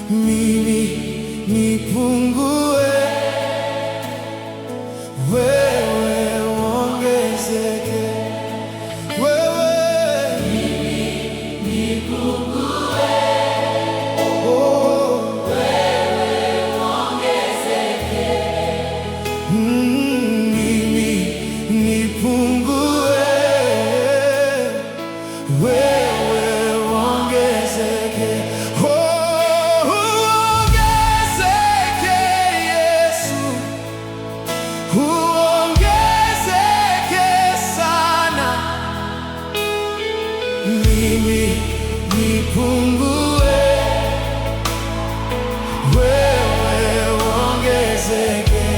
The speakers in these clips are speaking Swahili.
mimi nipungue, wewe uongezeke. Wewe mimi nipungue, wewe uongezeke. Mimi nipungue, wewe uongezeke. Uongezeke Yesu, uongezeke sana. Mimi nipungue, wewe uongezeke.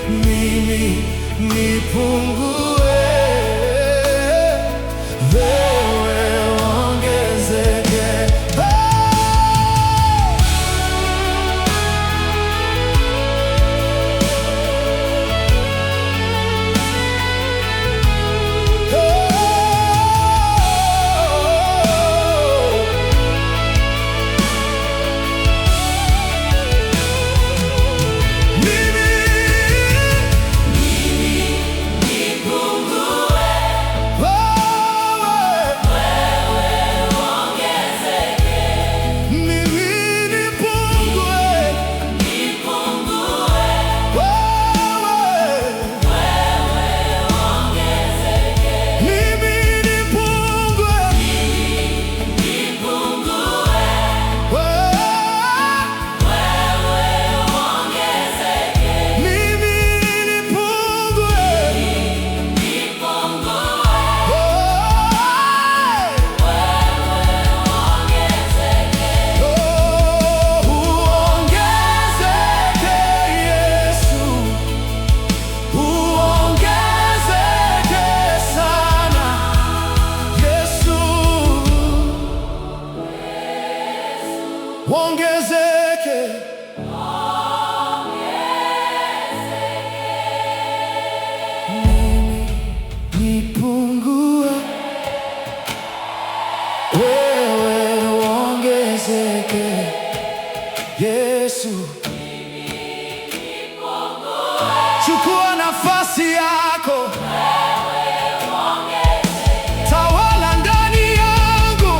Mimi nipungue, wewe uongezeke. Uongezeke, mimi nipungue, wewe uongezeke. Yesu, chukua nafasi yako, tawala ndani yangu.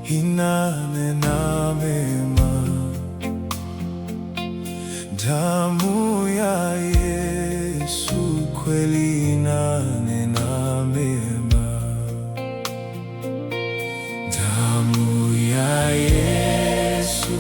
inanena mema, damu ya Yesu kweli inanena mema, damu ya Yesu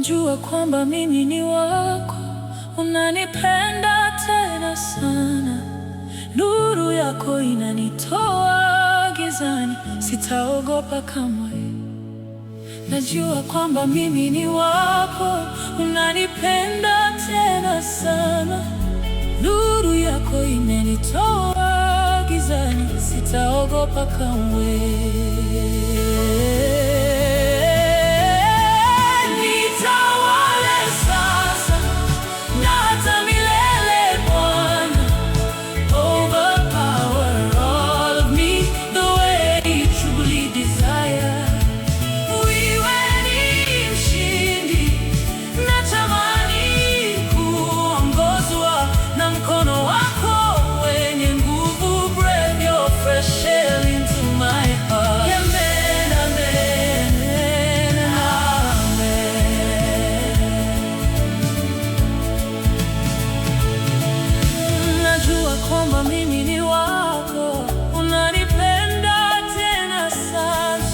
Najua kwamba mimi ni wako, unanipenda tena sana. Nuru yako inanitoa gizani, sitaogopa kamwe. Najua kwamba mimi ni wako, unanipenda tena sana. Nuru yako inanitoa gizani, sitaogopa kamwe. Kwamba mimi ni wako, unanipenda tena sana.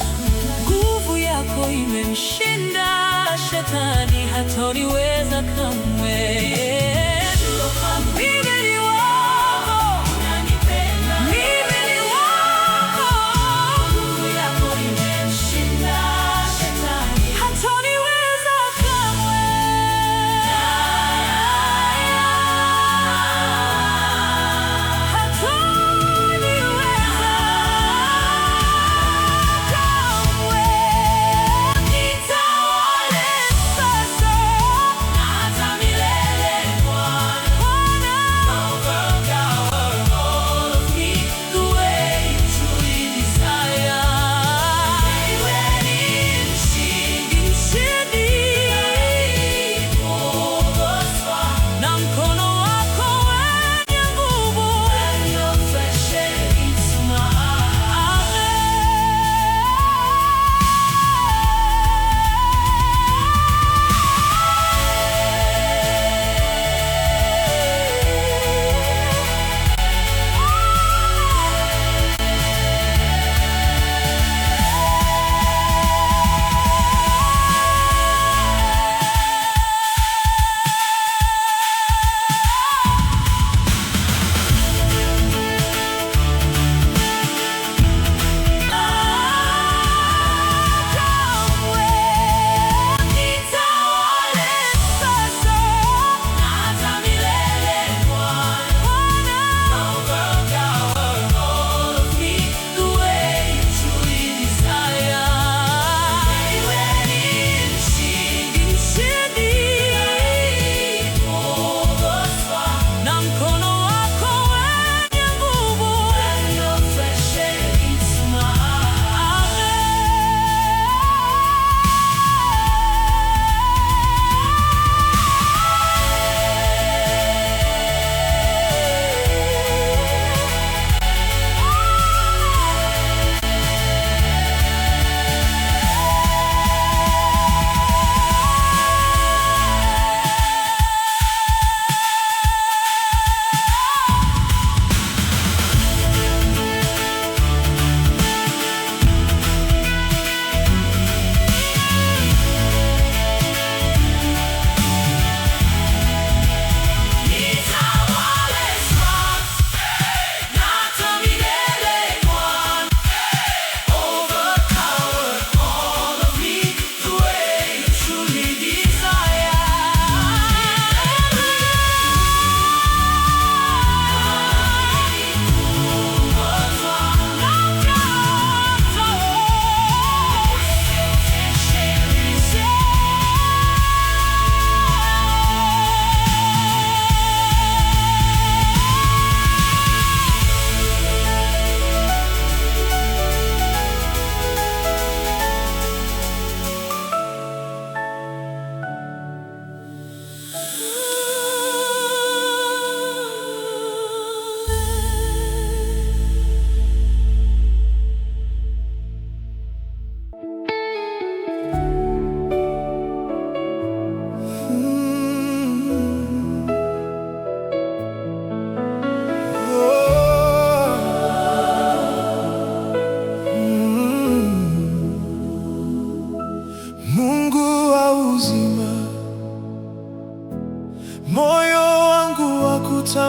Nguvu yako imenishinda, shetani hatoniweza kamwe. Mimi ni wako, unanipenda, mimi ni wako. Nguvu yako imenishinda, shetani hatoniweza kamwe.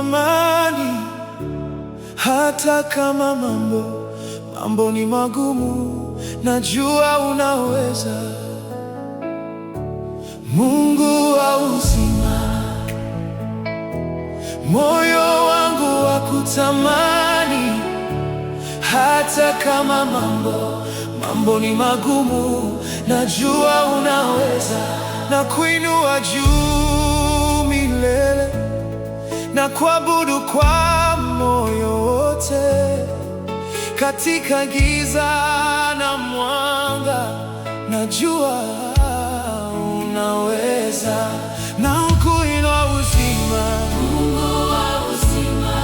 kutamani, hata kama mambo ni magumu, najua unaweza. Mungu wa uzima, moyo wangu wa kutamani, hata kama mambo ni magumu, najua unaweza. Na kuinua juu milele, na kuabudu kwa moyo wote, katika giza na mwanga, najua unaweza. Na kuinua uzima, Mungu wa uzima,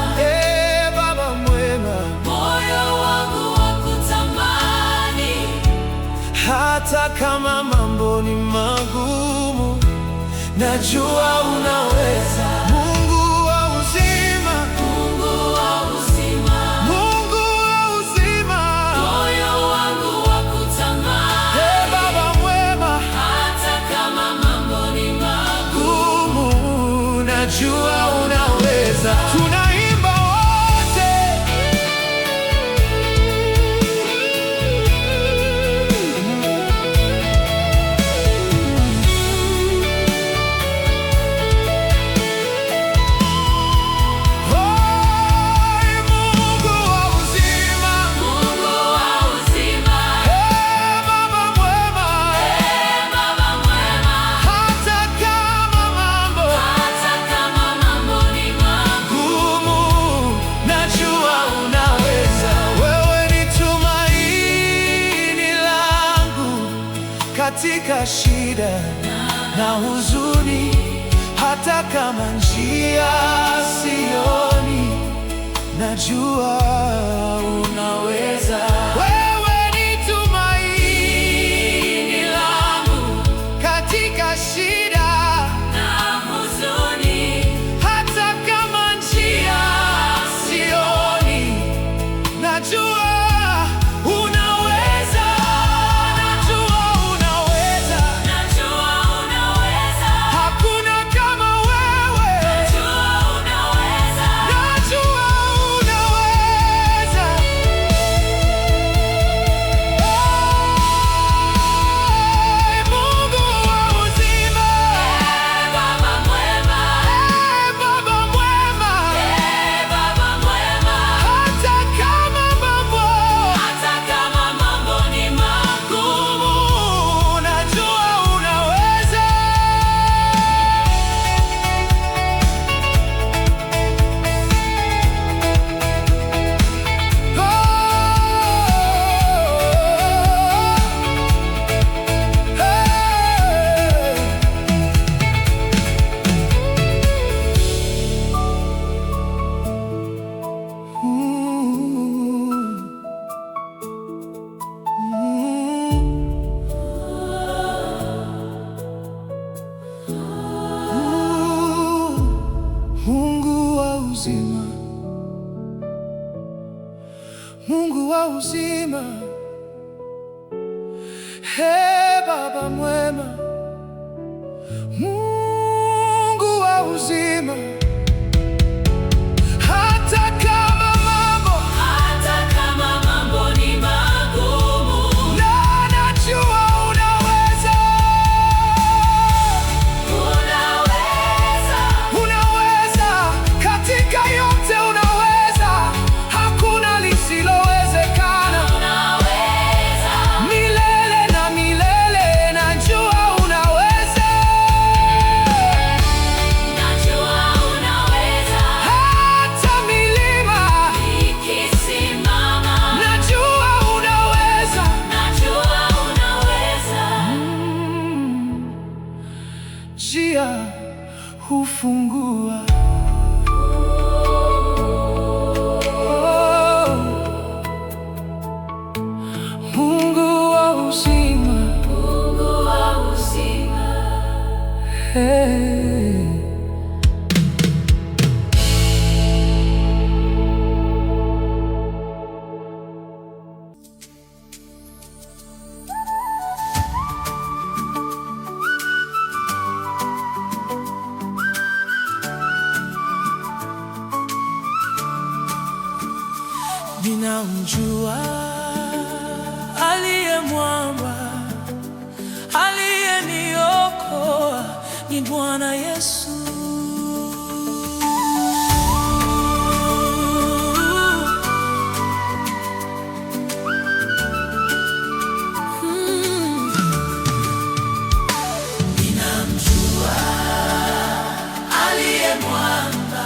Baba mwema, moyo wangu wa kutamani, hata kama mambo ni magumu, najua unaweza. Mungu wa uzima, Mungu wa uzima, Mungu wa uzima, moyo wangu wa kutamani, Baba mwema, hata kama mambo ni magumu, gumu, najua unaweza. Tunaimba wote, Mungu wa uzima, Mungu wa uzima, Baba mwema, Baba mwema, hata kama mambo ni magumu, gumu, najua unaweza. Wewe ni tumaini langu katika shida na huzuni, hata kama njia sioni, najua unaweza. Wewe ni tumaini langu katika shida, na huzuni, hata kama njia sioni, najua unaweza. Najua unaweza, najua unaweza, hakuna kama wewe. najua unaweza, Najua unaweza. Mungu wa uzima, Baba mwema, Baba mwema, Baba mwema, hata kama mambo ni magumu, gumu, najua unaweza. Mungu wa uzima, Mungu wa uzima, Baba mwema, Mungu wa uzima, hata kama mambo ni magumu, najua unaweza. Unaweza katika yote, unaweza, hakuna lisilowezekana. unaweza, Milele na milele ninamjua aliye mwamba, aliyeniokoa ni Bwana Yesu. Ninamjua aliye mwamba,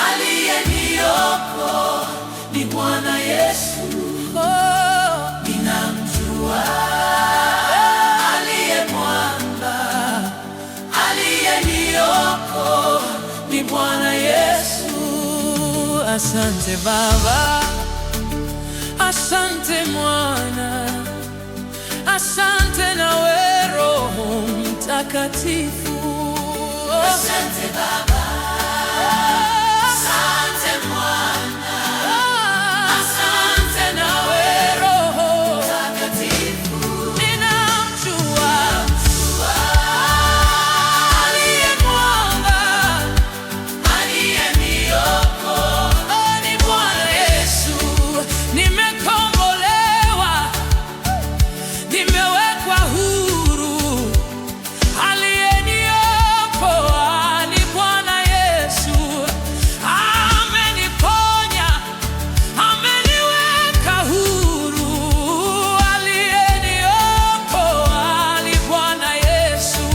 aliyeniokoa ni Bwana Yesu. Ninamjua aliye mwamba, aliyeniokoa ni Bwana Yesu. Asante Baba, asante Mwana, asante nawe Roho Mtakatifu. Asante Baba, asante Mwana, asante nawe Roho Mtakatifu. Ninamjua aliye mwamba, aliyeniokoa ni Bwana Yesu. Nimekombolewa, nimewekwa huru, aliyeniokoa ni Bwana Yesu. Ameniponya, ameniweka huru, aliyeniokoa ni Bwana Yesu.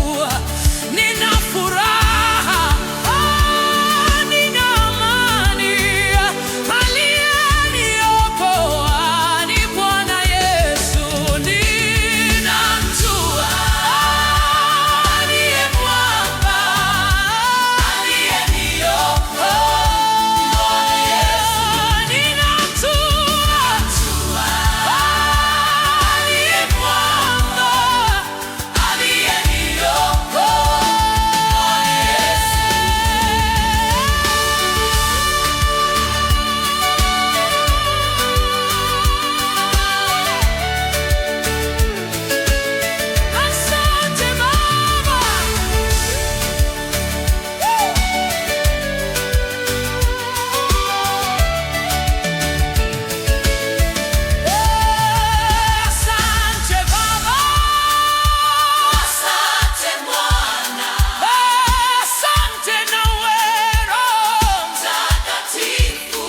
Nina furaha, nina amani, aliyeniokoa ni Bwana Yesu. Ninamjua aliye mwamba, aliyeniokoa ni asante Baba. Asante Baba, asante Mwana, asante nawe Roho Mtakatifu.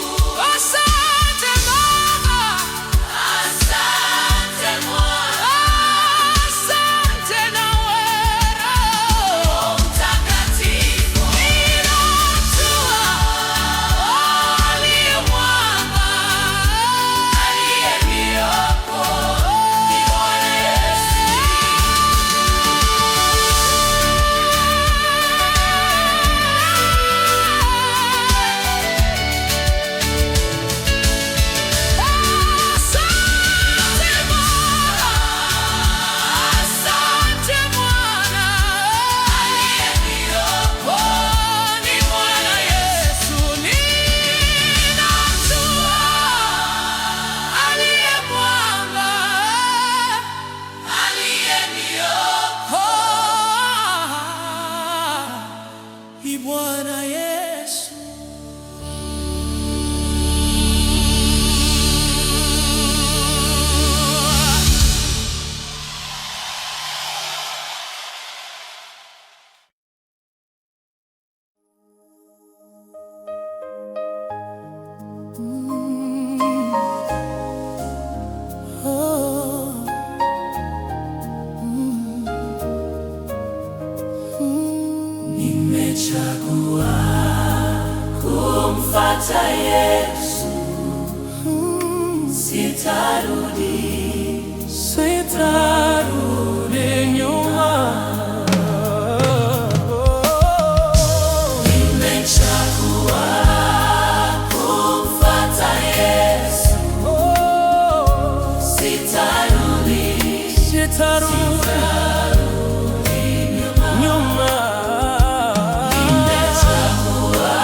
Asante Baba, asante Mwana, asante nawe Roho Mtakatifu. Ninamjua aliye mwamba, aliyeniokoa ni Bwana Yesu. Asante Baba, asante Mwana, aliyeniokoa ni Bwana Yesu. Ninamjua aliye mwamba, aliyeniokoa ni Bwana Yesu. Nimechagua kumfuata Yesu, sitarudi nyuma. Nimechagua kumfuata Yesu, sitarudi nyuma. Nimechagua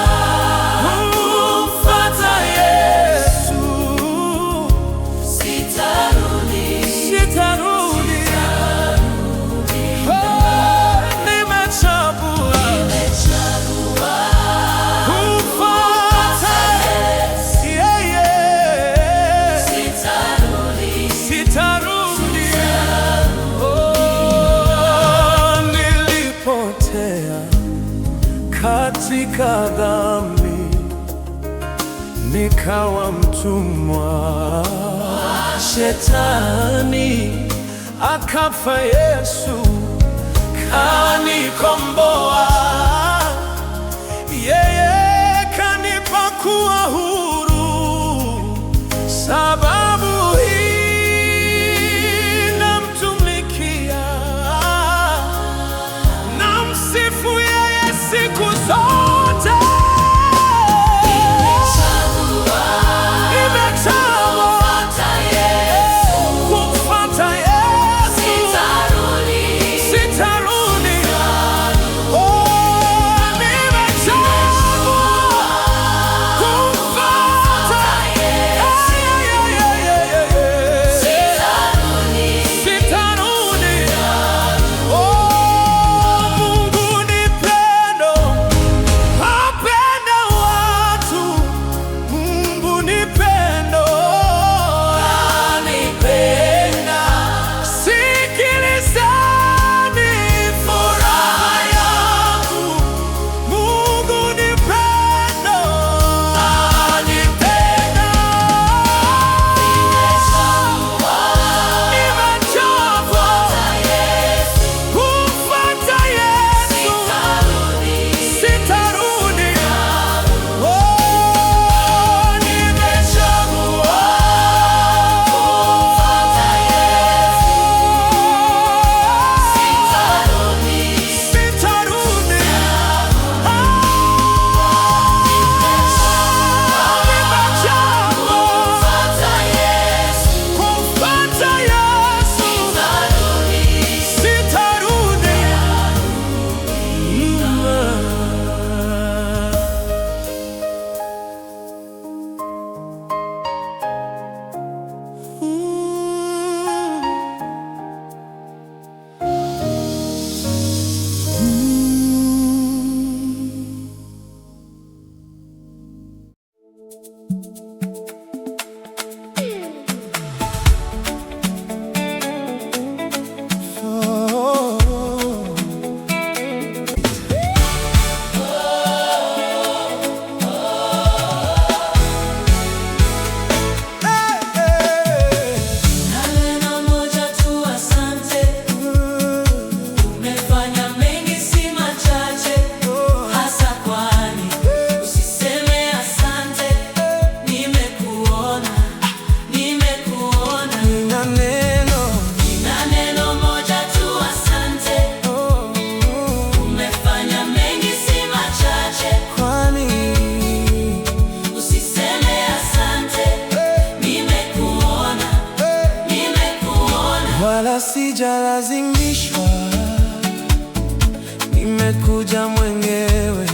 kumfuata Yesu, sitarudi kumfuata Yesu. katika dhambi, nikawa mtumwa. Shetani akafa, Yesu kanikomboa. Yeye kanipa kuwa huru, sababu hii namtumikia, namsifu yeye siku zote. Wala sijalazimishwa, nimekuja mwenyewe.